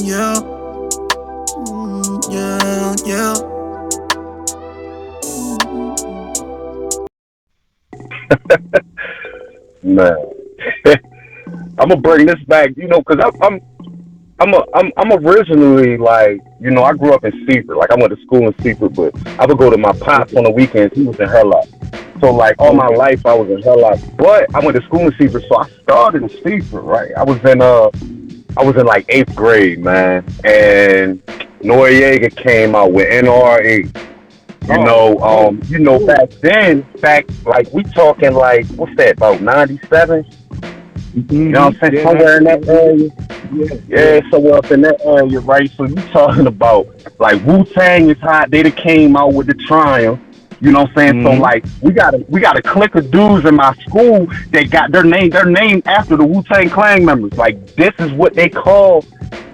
yeah. Yeah, yeah. Man, I'm gonna bring this back, because I'm originally like, I grew up in Seaford. Like I went to school in Seaford, but I would go to my pops on the weekends. He was in Hurlock. So like all my Okay. life I was in Hurlock. But I went to school in Seaford, so I started in Seaford, right? I was in like eighth grade, man. And Noriega came out with NRE. Cool. Back like we talking like what's that, about 97? You know Mm-hmm. what I'm saying? Yeah, Somewhere in that 1990. area. Yeah, Yeah, yeah. somewhere up in that area, right? So you talking about like Wu Tang is hot. They done came out with the Triumph. You know what I'm saying? So Mm-hmm. like we got a clique of dudes in my school that got their name after the Wu Tang Clan members. Like this is what they call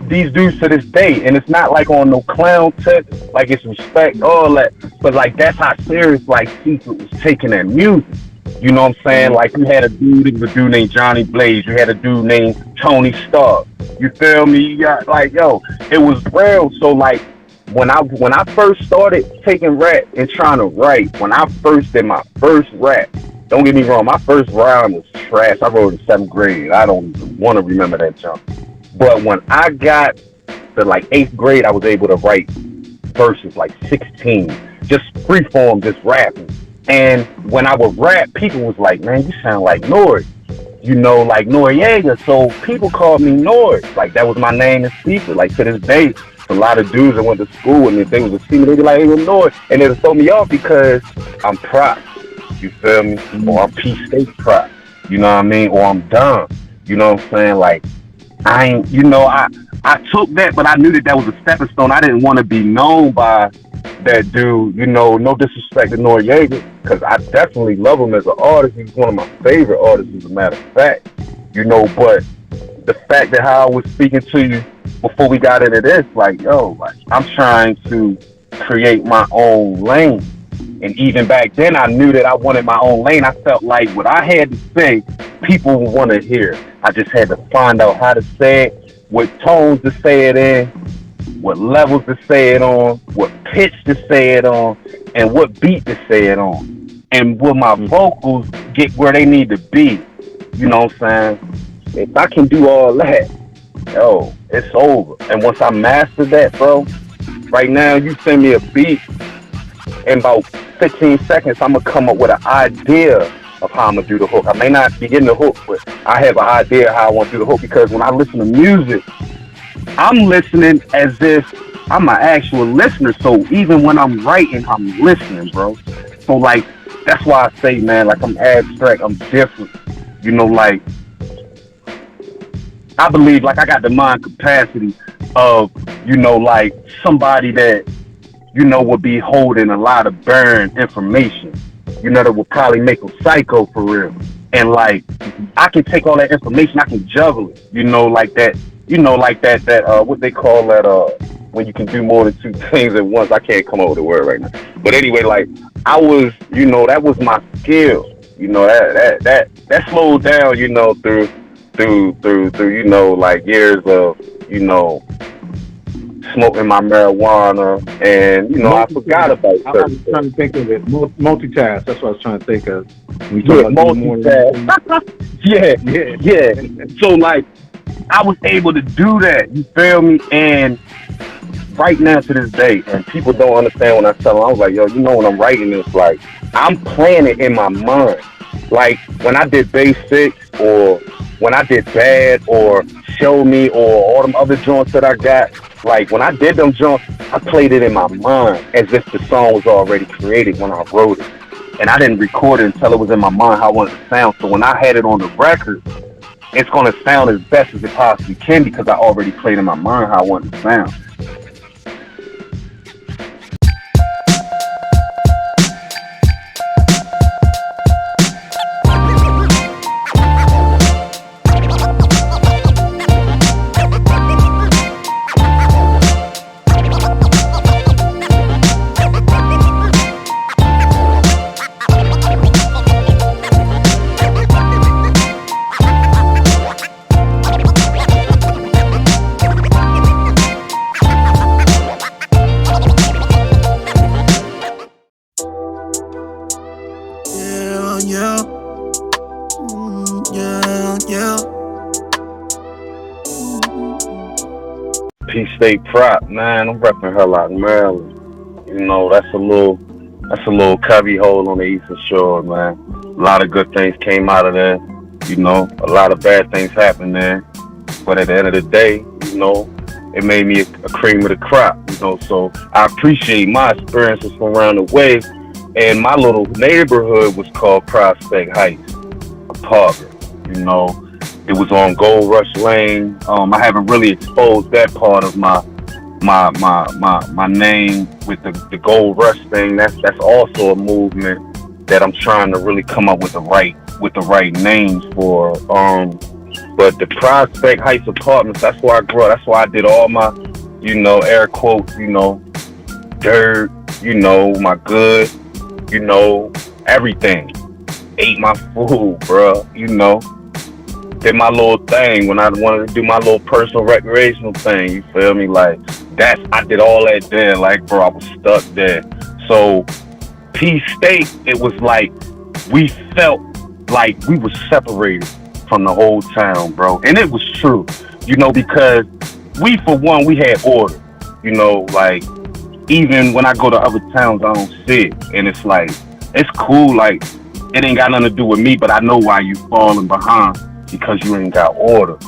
these dudes to this day, and it's not like on no clown tip. Like it's respect, all that. But like that's how serious like Secret was taking that music. You know what I'm saying? Uh-huh. Like you had it was a dude named Johnny Blaze. You had a dude named Tony Stark. You feel me? You got like yo, it was real. So like when I first started taking rap and trying to write, when I first did my first rap, don't get me wrong, my first rhyme was trash. I wrote in seventh grade. I don't even want to remember that junk. But when I got to like eighth grade, I was able to write verses like 16, just freeform, just rapping. And when I would rap, people was like, "Man, you sound like Nori." Like Noriega. So people called me Nori. Like that was my name in secret. Like to this day, a lot of dudes that went to school and if they was a senior, they'd be like, "Hey, I'm Nori," and it'll throw me off because I'm Prop. You feel me? Or I'm PSt8 Prop. You know what I mean? Or I'm dumb. You know what I'm saying? Like I ain't. I took that, but I knew that was a stepping stone. I didn't want to be known by that dude. No disrespect to Noriega, because I definitely love him as an artist. He's one of my favorite artists, as a matter of fact. But the fact that how I was speaking to you before we got into this, like, yo, like I'm trying to create my own lane. And even back then, I knew that I wanted my own lane. I felt like what I had to say, people would want to hear. I just had to find out how to say it, what tones to say it in, what levels to say it on, what pitch to say it on, and what beat to say it on. And will my vocals get where they need to be? You know what I'm saying? If I can do all that, yo, it's over. And once I master that, bro, right now you send me a beat in about 15 seconds, I'm gonna come up with an idea of how I'm gonna do the hook. I may not be getting the hook, but I have an idea how I want to do the hook because when I listen to music, I'm listening as if I'm an actual listener. So even when I'm writing, I'm listening, bro. So like that's why I say, man, like I'm abstract, I'm different. Like I believe like I got the mind capacity of, like somebody that would be holding a lot of burned information, that would probably make a psycho for real. And like, I can take all that information, I can juggle it, like that, what they call that, when you can do more than two things at once. I can't come up with a word right now. But anyway, like, I was, that was my skill, that slowed down, through, like years of, smoking my marijuana, and I forgot Multitask. about I certain was things. trying to think of it. Multitask. That's what I was trying to think of. When you talk Yeah, about doing more than one thing. multitask. Yeah, yeah. Yeah. So like, I was able to do that. You feel me? And right now to this day, and people don't understand when I tell them, I was like, yo, when I'm writing this, like, I'm playing it in my mind. Like when I did Base 6 or when I did Bad or Show Me or all them other joints that I got, like when I did them joints, I played it in my mind as if the song was already created when I wrote it. And I didn't record it until it was in my mind how I wanted to sound. So when I had it on the record, it's gonna sound as best as it possibly can because I already played in my mind how I wanted to sound. PSt8 Prop, man. I'm repping Hell out Maryland. You know, that's a little cubby hole on the Eastern Shore, man. A lot of good things came out of there. You know, a lot of bad things happened there. But at the end of the day, you know, it made me a cream of the crop, you know. So I appreciate my experiences from around the way. And my little neighborhood was called Prospect Heights apartment. You know, it was on Gold Rush Lane. I haven't really exposed that part of my name with the Gold Rush thing. That's also a movement that I'm trying to really come up with the right names for. But the Prospect Heights apartments, that's where I grew up. That's why I did all my, you know, air quotes, you know, dirt, you know, my good, you know, everything. Ate my food, bro, you know. Did my little thing when I wanted to do my little personal recreational thing, you feel me? Like, I did all that there, like, bro, I was stuck there. So, PSt8, it was like, we felt like we were separated from the whole town, bro. And it was true, you know, because we, for one, we had order, you know, like, even when I go to other towns, I don't see it. And it's like, it's cool, like, it ain't got nothing to do with me, but I know why you falling behind, because you ain't got order,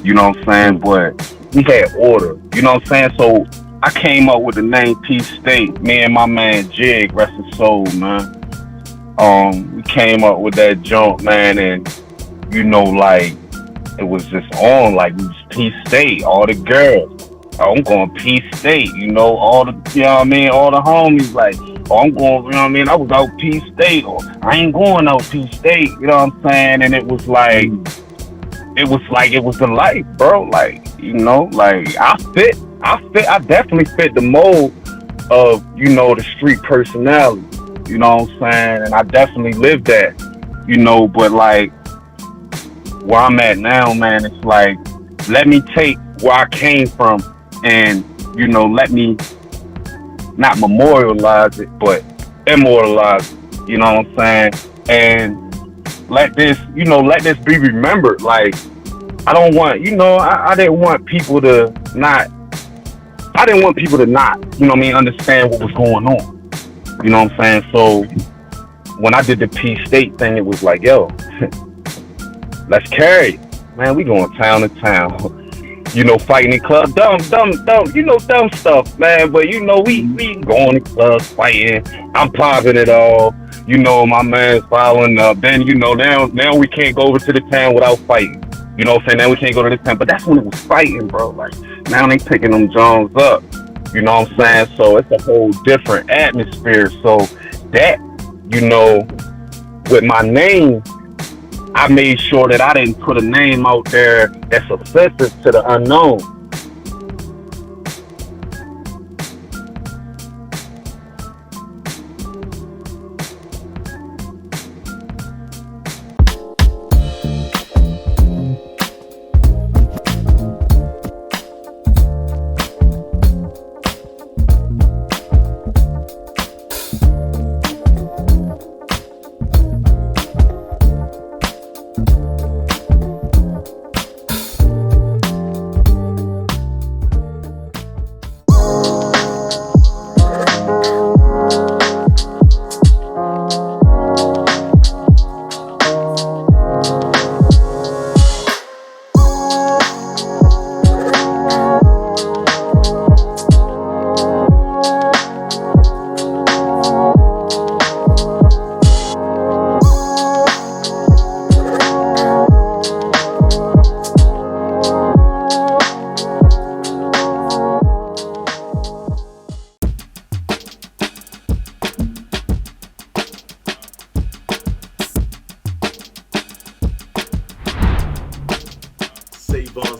you know what I'm saying? But we had order, you know what I'm saying? So I came up with the name PSt8, me and my man Jig, rest his soul, man. We came up with that junk, man, and you know, like, it was just on, like, we was PSt8, all the girls. Oh, I'm going PSt8, you know, all the, you know what I mean, all the homies, like, oh, I'm going, you know what I mean, I was out PSt8, or I ain't going out PSt8, you know what I'm saying? And it was like, it was the life, bro, like, you know, like, I definitely fit the mold of, you know, the street personality, you know what I'm saying? And I definitely lived that, you know, but like, where I'm at now, man, it's like, let me take where I came from and, you know, let me not memorialize it, but immortalize it, you know what I'm saying? And let this be remembered. Like, I don't want, you know, I didn't want people to not, you know what I mean, understand what was going on. You know what I'm saying? So when I did the PSt8 thing, it was like, yo, let's carry it. Man, we going town to town. You know, fighting in clubs, dumb, you know, dumb stuff, man. But you know, we going to clubs, fighting. I'm popping it all. You know, my man's following up. Then, you know, now we can't go over to the town without fighting. You know what I'm saying? Now we can't go to this town. But that's when it was fighting, bro. Like, now they picking them Jones up. You know what I'm saying? So it's a whole different atmosphere. So that, you know, with my name, I made sure that I didn't put a name out there that's offensive to the unknown.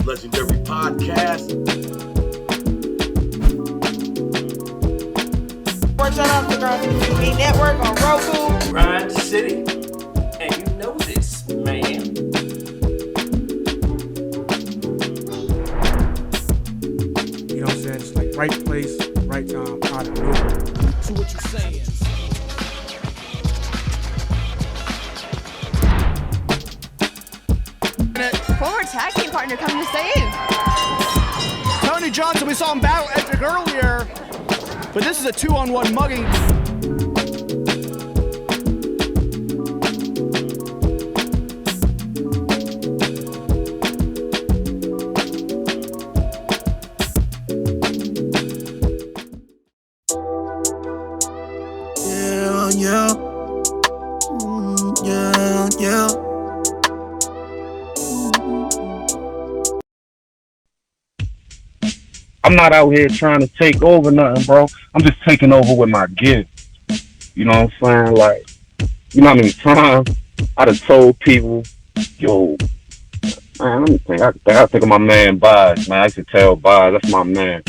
Legendary podcast. Shout out to Grind TV Network on Roku. Grind City. And you know this, man. You know what I'm saying? It's like right place, right time, out of nowhere. So what you saying? Former tag team partner coming to save. Tony Johnson, we saw him battle Edric earlier, but this is a 2-on-1 mugging. I'm not out here trying to take over nothing, bro. I'm just taking over with my gift. You know what I'm saying? Like, you know how many times I done told people, yo, man, let me think. I think of my man Boz, man. I used to tell Boz, that's my man.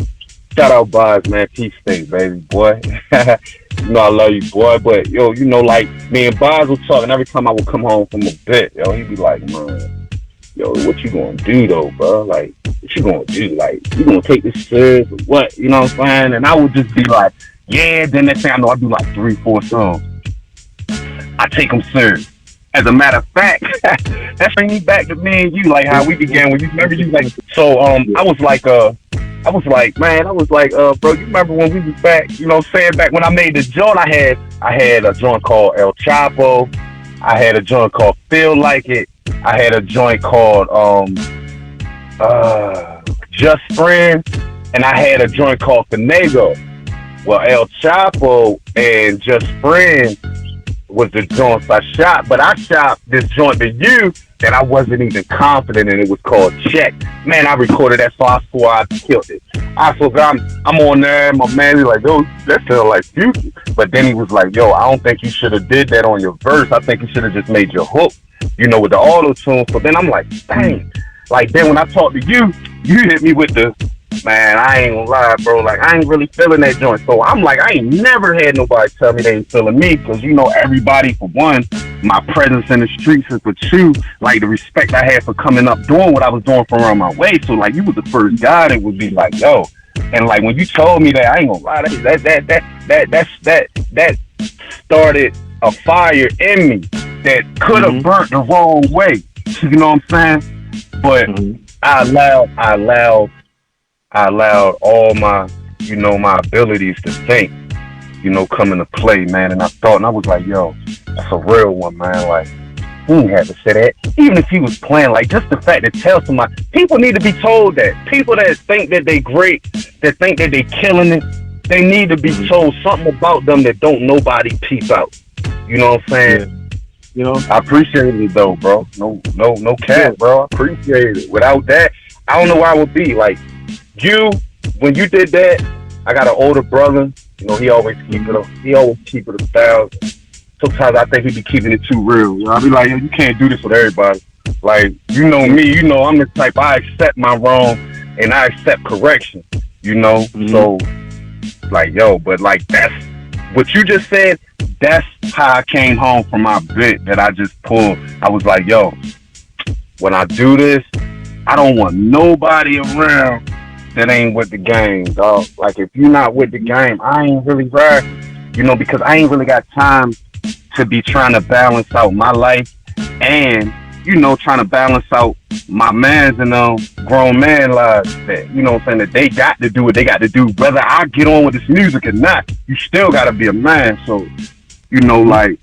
Shout out Boz, man. PSt8, baby, boy. You know I love you, boy. But, yo, you know, like, me and Boz was talking every time I would come home from a bit, yo. He'd be like, man, yo, what you gonna do, though, bro? Like, what you gonna do? Like, you gonna take this serious or what? You know what I'm saying? And I would just be like, yeah. Then next thing I know, I do like 3-4 songs. I take them serious. As a matter of fact, that brings me back to me and you, like how we began. When you remember, you like, so I was like, bro, you remember when we was back? You know, saying back when I made the joint, I had a joint called El Chapo. I had a joint called Feel Like It. I had a joint called Just Friends, and I had a joint called Finago. Well, El Chapo and Just Friends was the joints I shot, but I shot this joint to you that I wasn't even confident in. It was called Check. Man, I recorded that song. I swore I killed it. I swear I'm on there, and my man, he's like, yo, that sounds like Future. But then he was like, yo, I don't think you should have did that on your verse. I think you should have just made your hook, you know, with the auto-tune. So then I'm like, dang. Like, then when I talked to you, you hit me with the, man, I ain't gonna lie, bro. Like, I ain't really feeling that joint. So I'm like, I ain't never had nobody tell me they ain't feeling me. Because, you know, everybody, for one, my presence in the streets, and for two, like, the respect I had for coming up doing what I was doing from around my way. So, like, you was the first guy that would be like, yo. And, like, when you told me that, I ain't gonna lie, that started a fire in me that could have burnt the wrong way. You know what I'm saying? But I allowed all my, you know, my abilities to think, you know, come into play, man. And I thought, and I was like, yo, that's a real one, man. Like, he didn't have to say that. Even if he was playing, like, just the fact to tell somebody, people need to be told that. People that think that they great, that think that they killing it, they need to be told something about them that don't nobody peep out. You know what I'm saying? Yeah. You know, I appreciate it though, bro. No cap, bro. I appreciate it. Without that, I don't know where I would be. Like, you, when you did that, I got an older brother. You know, he always keep it 1,000. Sometimes I think he be keeping it too real. You know, I be like, yo, you can't do this with everybody. Like, you know me, you know I'm the type, I accept my wrong and I accept correction. You know, so like, yo, but like, that's what you just said. That's how I came home from my bit that I just pulled. I was like, yo, when I do this, I don't want nobody around that ain't with the game, dog. Like, if you're not with the game, I ain't really right, you know, because I ain't really got time to be trying to balance out my life and, you know, trying to balance out my man's and grown man lives that, you know what I'm saying, that they got to do what they got to do. Whether I get on with this music or not, you still got to be a man. So, you know, like,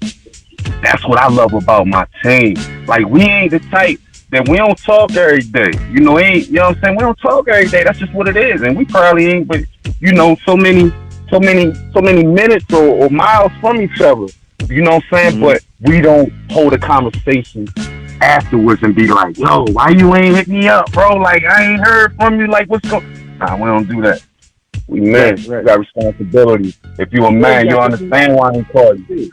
that's what I love about my team. Like, we ain't the type that we don't talk every day. You know, you know what I'm saying? We don't talk every day. That's just what it is. And we probably ain't, but, you know, so many minutes or miles from each other. You know what I'm saying? But we don't hold a conversation afterwards and be like, yo, why you ain't hit me up, bro? Like, I ain't heard from you. Like, what's going? Nah, we don't do that. We men. Right. We got responsibility. If you a man, you understand why I ain't call you.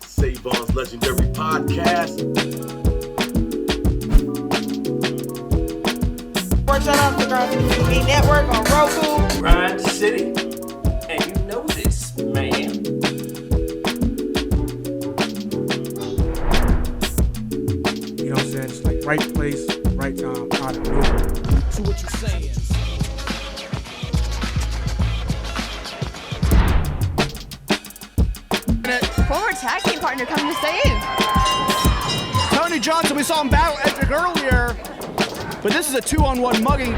Savon's legendary podcast. Shout out to Grind TV Network on Roku. Grind City. And you know this, man. You know what I'm saying? It's like right place, right time, out of nowhere. So what you saying? tag team partner coming to stay in. Tony Johnson, we saw him battle Edric earlier, but this is a 2-on-1 mugging.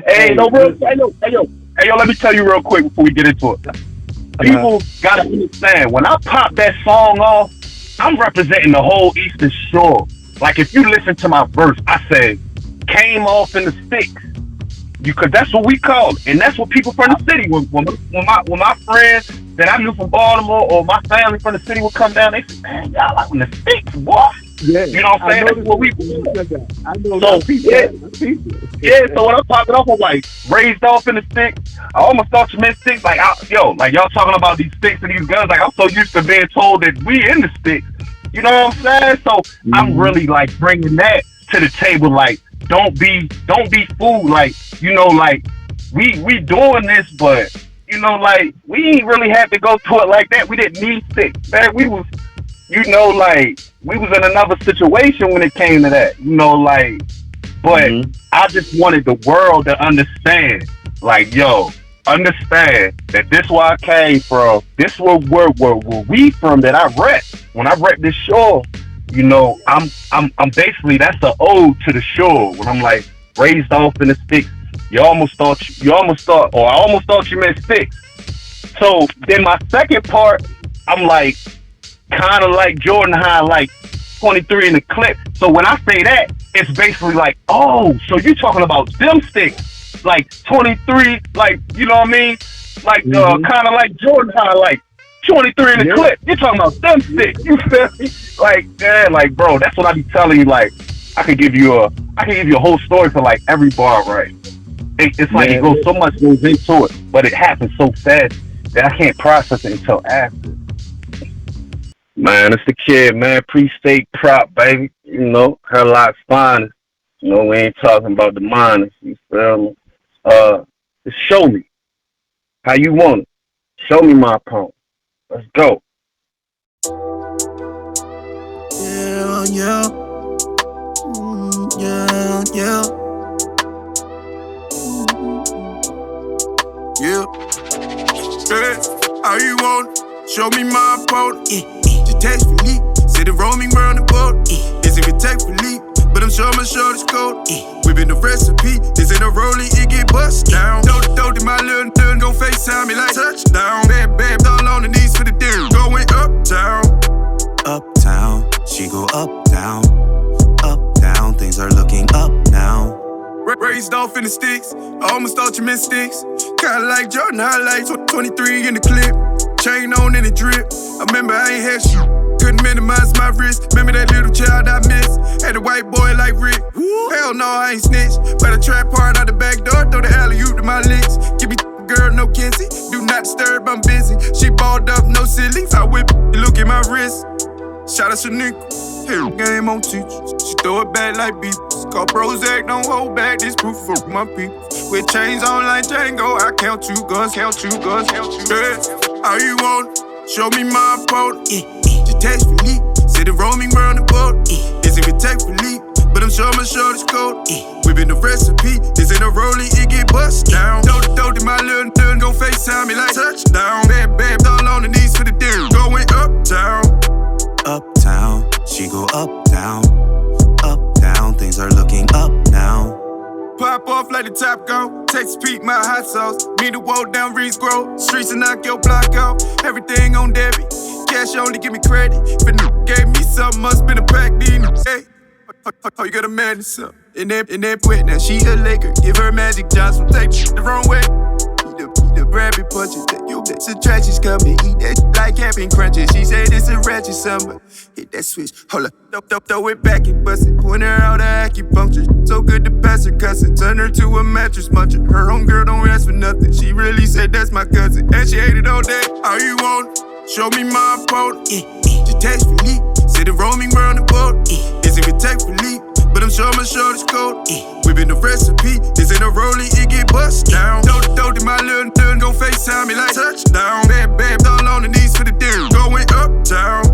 Hey, no, real, hey, yo, let me tell you real quick before we get into it. People gotta understand, when I pop that song off, I'm representing the whole Eastern Shore. Like, if you listen to my verse, I said, came off in the sticks. Because that's what we call it. And that's what people from the city, when my friends that I knew from Baltimore or my family from the city would come down, they say, man, y'all like in the sticks, what? Yeah, you know what I'm saying? That's what we do. I know that. Yeah, so when I popped it off, I'm like, raised off in the sticks. I almost thought you meant sticks. Like, y'all talking about these sticks and these guns. Like, I'm so used to being told that we in the sticks. You know what I'm saying? So I'm really like bringing that to the table. Like, don't be fooled. Like, you know, like we doing this, but you know, like we ain't really had to go through it like that. We didn't need sticks, man. We was, you know, like we was in another situation when it came to that. You know, like, but I just wanted the world to understand. Like, yo, understand that this where I came from. This where we from that I rep. When I rep this shore, you know, I'm basically, that's an ode to the shore. When I'm like raised off in the sticks, I almost thought you meant sticks. So then my second part, I'm like kind of like Jordan High, like 23 in the clip. So when I say that, it's basically like, oh, so you talking about them sticks, like 23, like, you know what I mean? Like kind of like Jordan High, like 23 in the clip. You're talking about them sticks. You feel me? Like, yeah, like, bro, that's what I be telling you. Like, I can give you a whole story for like every bar, right? It's like it goes so much goes into it, but it happens so fast that I can't process it until after. Man, it's the kid, man. PSt8 Prop, baby. You know, Herlock's finest. You know, we ain't talking about the minors. You feel me? Just show me how you want it. Show me my opponent. Let's go. Yeah, yeah. Yeah, yeah. Yeah. Hey, how you want it? Show me my opponent. Just text Philippe. Said it roaming around the boat. It's even text Philippe, but I'm sure my shortest code. We been the recipe. This ain't a rolling, it get bust down. Don't my little gun gon' FaceTime me like touchdown. Bad, all on the knees for the deal. Going uptown. Uptown, she go up, down. Up, down, things are looking up now. Raised off in the sticks, I almost thought you meant sticks. Kinda like Jordan highlights, 23 in the clip. Chain on in the drip, I remember I ain't had shit. Couldn't minimize my risk, remember that little child I missed. Had a white boy like Rick, hell no I ain't snitch. Better trap hard out the back door, throw the alley-oop to my licks. Give me girl, no Kinsey, do not disturb, I'm busy. She balled up, no ceilings, I whip, look at my wrist. Shout out Shaniqua, here, game on teachers. She throw it back like beepers. Call Prozac, don't hold back, this proof for my people. With chains on like Django, I count you guns, count you guns, count you guns. How you want it? Show me my opponent. Just text Philippe, said it roaming around the boat. It's even text Philippe, but I'm sure my shortest code. We been the recipe, this ain't a rolling, it get bust down. Don't my little gun gon' FaceTime me like touchdown. Bad, all on the knees for the deal. Going uptown. Uptown, she go up, down. Up, down, things are looking up now. Pop off like the top go. Text Pete, my hot sauce. Me the wall down Reeds Grove. Streets and knock your block out. Everything on debit. Cash only give me credit. If a nigga gave me something, must been a pack. Hey, oh, you got a madness up. In that wet, now she a Laker. Give her Magic Johnson, take the wrong way. Eat the rabbit punches, that you bet subtractions come and eat that like Captain Crunches. She said it's a ratchet summer. Hit that switch, hold up, throw it back and bust it. Point her out a acupuncture. So good to pass her cussing. Turn her to a mattress muncher. Her own girl don't ask for nothing. She really said that's my cousin. And she ate it all day. How you want it? Show me my opponent. Just text Philippe. Said it roaming round the boat. It's even text Philippe. But I'm sure my shortest coat. Whipping the recipe. This ain't a rolling, it get bust down. Don't my little gon' FaceTime me like touchdown. Bad, all on the knees for the deal. Going uptown.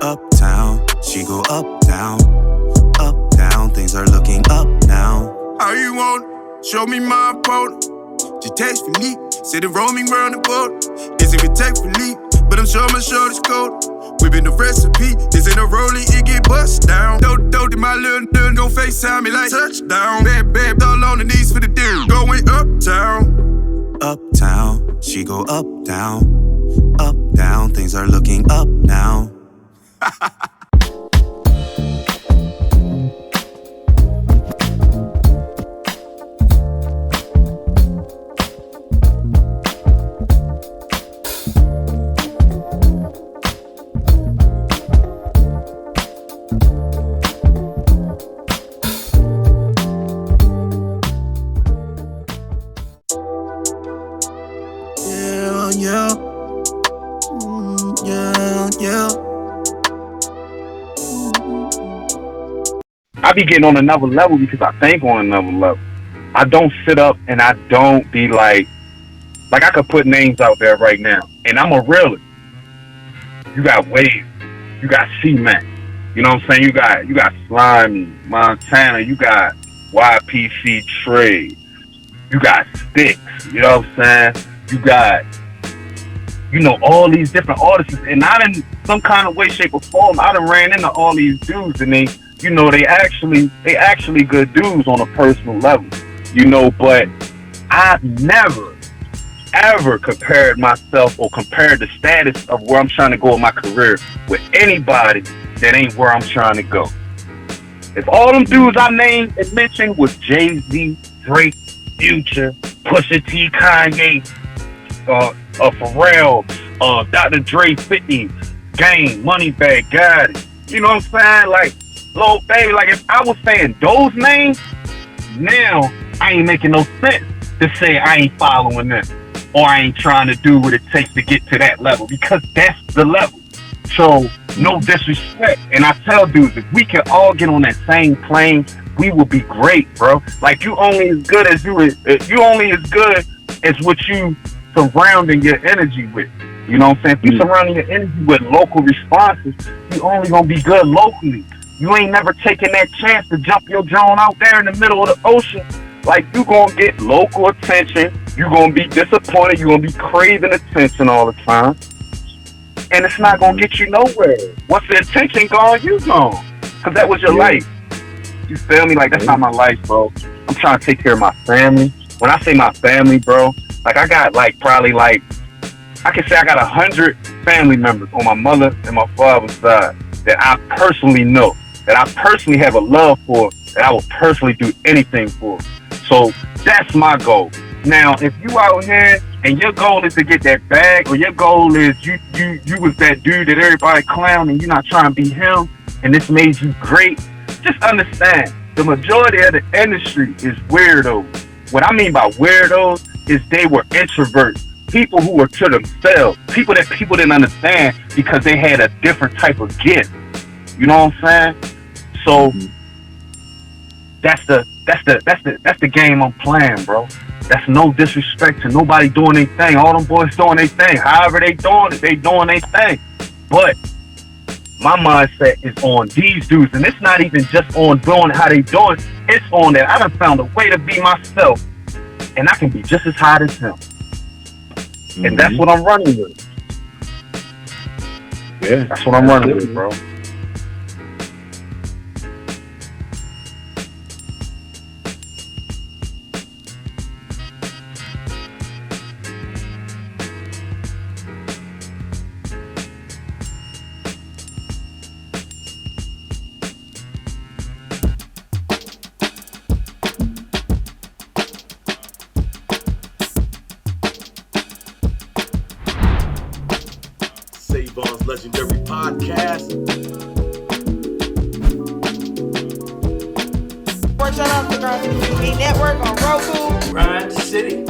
Uptown, she go up, down. Up, down, things are looking up now. How you want it? Show me my opponent. Just text Philippe. Said it roaming round the boat. This even text Philippe. But I'm sure my shortest coat. Whipping the recipe, this ain't a rolling, it get bust down. Don't my little gon' FaceTime me like touchdown. Bad, all on the knees for the deal. Going uptown. Uptown, she go up, down. Up, down, things are looking up now. I be getting on another level because I think on another level. I don't sit up and I don't be like I could put names out there right now, and I'm a realist. You got Wave, you got C-Mac, you know what I'm saying? You got Slimy, Montana, you got YPC Trade, you got Sticks, you know what I'm saying? You got, all these different artists, and I in some kind of way, shape, or form, I done ran into all these dudes, and they actually good dudes on a personal level, but I've never, ever compared myself or compared the status of where I'm trying to go in my career with anybody that ain't where I'm trying to go. If all them dudes I named and mentioned was Jay-Z, Drake, Future, Pusha T, Kanye, Pharrell, Dr. Dre, 50, Game, Moneybagg, Gotti, you know what I'm saying? Like, Lil Baby, like if I was saying those names, now I ain't making no sense to say I ain't following them or I ain't trying to do what it takes to get to that level, because that's the level. So no disrespect, and I tell dudes, if we can all get on that same plane, we will be great, bro. Like you only as good as what you surrounding your energy with. You know what I'm saying? If you surrounding your energy with local responses, you only gonna be good locally. You ain't never taking that chance to jump your drone out there in the middle of the ocean. Like, you gonna get local attention. You gonna be disappointed. You gonna be craving attention all the time. And it's not gonna get you nowhere. Once the attention gone, you gone. Because that was your life. You feel me? Like, that's not my life, bro. I'm trying to take care of my family. When I say my family, bro, like, I got, probably, I can say I got 100 family members on my mother and my father's side that I personally know, that I personally have a love for, that I will personally do anything for. So that's my goal. Now, if you out here and your goal is to get that bag, or your goal is you was that dude that everybody clowned and you're not trying to be him, and this made you great, just understand the majority of the industry is weirdos. What I mean by weirdos is they were introverts. People who were to themselves, people that people didn't understand because they had a different type of gift. You know what I'm saying? So that's the game I'm playing, bro. That's no disrespect to nobody doing their thing. All them boys doing their thing. However they doing it, they doing their thing. But my mindset is on these dudes, and it's not even just on doing how they doing. It's on that I done found a way to be myself, and I can be just as hot as him. And that's what I'm running with. Yeah, that's what I'm running with, bro. legendary podcast. Shout out to Grind TV Network on Roku. Grind City.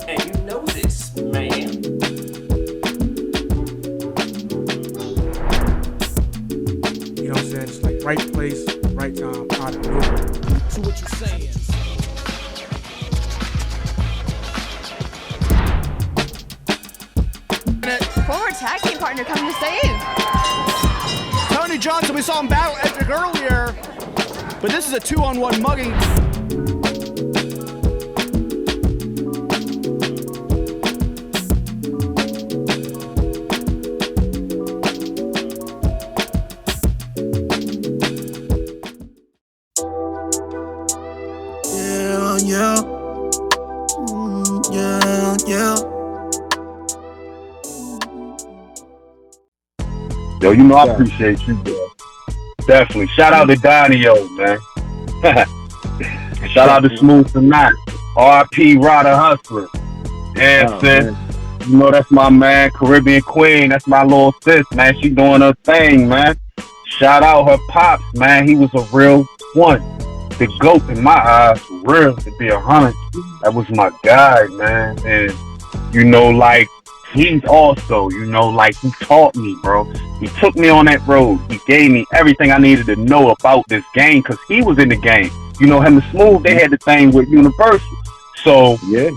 And you know this, man. You know what I'm saying? It's like right place, right time, out of nowhere. So what you saying? Former tag team partner coming to save. Tony Johnson, we saw him battle Edric earlier, but this is a 2-on-1 mugging. Yeah. Yeah. Yo, you know I appreciate you, bro. Definitely. Shout out to Donni-Oh, man. Shout out to Smooth Tonight. R.I.P. Ryder Hustler. Yeah, sis. Man. You know that's my man, Caribbean Queen. That's my little sis, man. She doing her thing, man. Shout out her pops, man. He was a real one. The GOAT in my eyes, for real, to be 100. That was my guy, man. And, you know, like, he's also, you know, like, he taught me, bro. He took me on that road. He gave me everything I needed to know about this game, because he was in the game. You know, him and Smooth, they had the thing with Universal. So, yeah,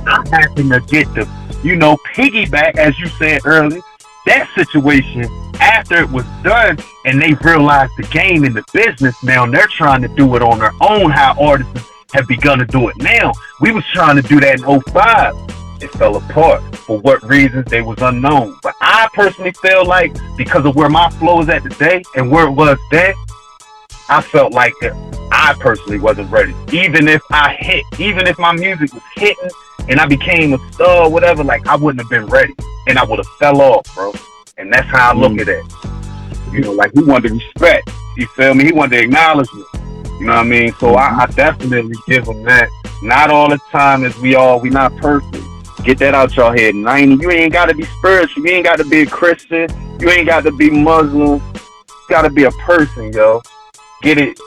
I happened to get the, you know, piggyback, as you said earlier, that situation after it was done and they realized the game and the business now, and they're trying to do it on their own, how artists have begun to do it now. We was trying to do that in 05. It fell apart. For what reasons, they was unknown. But I personally feel like, because of where my flow is at today and where it was then, I felt like that I personally wasn't ready. Even if my music was hitting and I became a star or whatever, like, I wouldn't have been ready. And I would have fell off, bro. And that's how I look at it. You know, like, he wanted respect. You feel me? He wanted to acknowledge me. You know what I mean? So I definitely give him that. Not all the time as we not perfect. Get that out y'all head. 90. You ain't got to be spiritual. You ain't got to be a Christian. You ain't got to be Muslim. You got to be a person, yo. Get it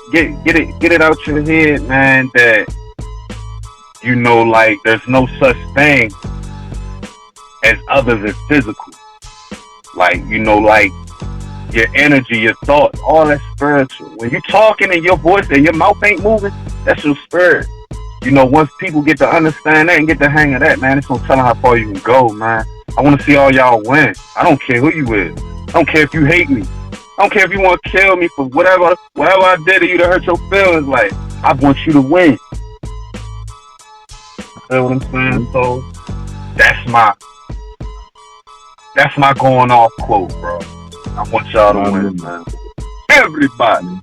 out your head, man, that, you know, like, there's no such thing as other than physical. Like, you know, like, your energy, your thoughts, all that spiritual. When you talking and your voice and your mouth ain't moving, that's your spirit. You know, once people get to understand that and get the hang of that, man, it's gonna tell them how far you can go, man. I want to see all y'all win. I don't care who you is. I don't care if you hate me. I don't care if you want to kill me for whatever I did to you to hurt your feelings. Like, I want you to win. You feel what I'm saying? So that's my going off quote, bro. I want y'all to win, man. Everybody.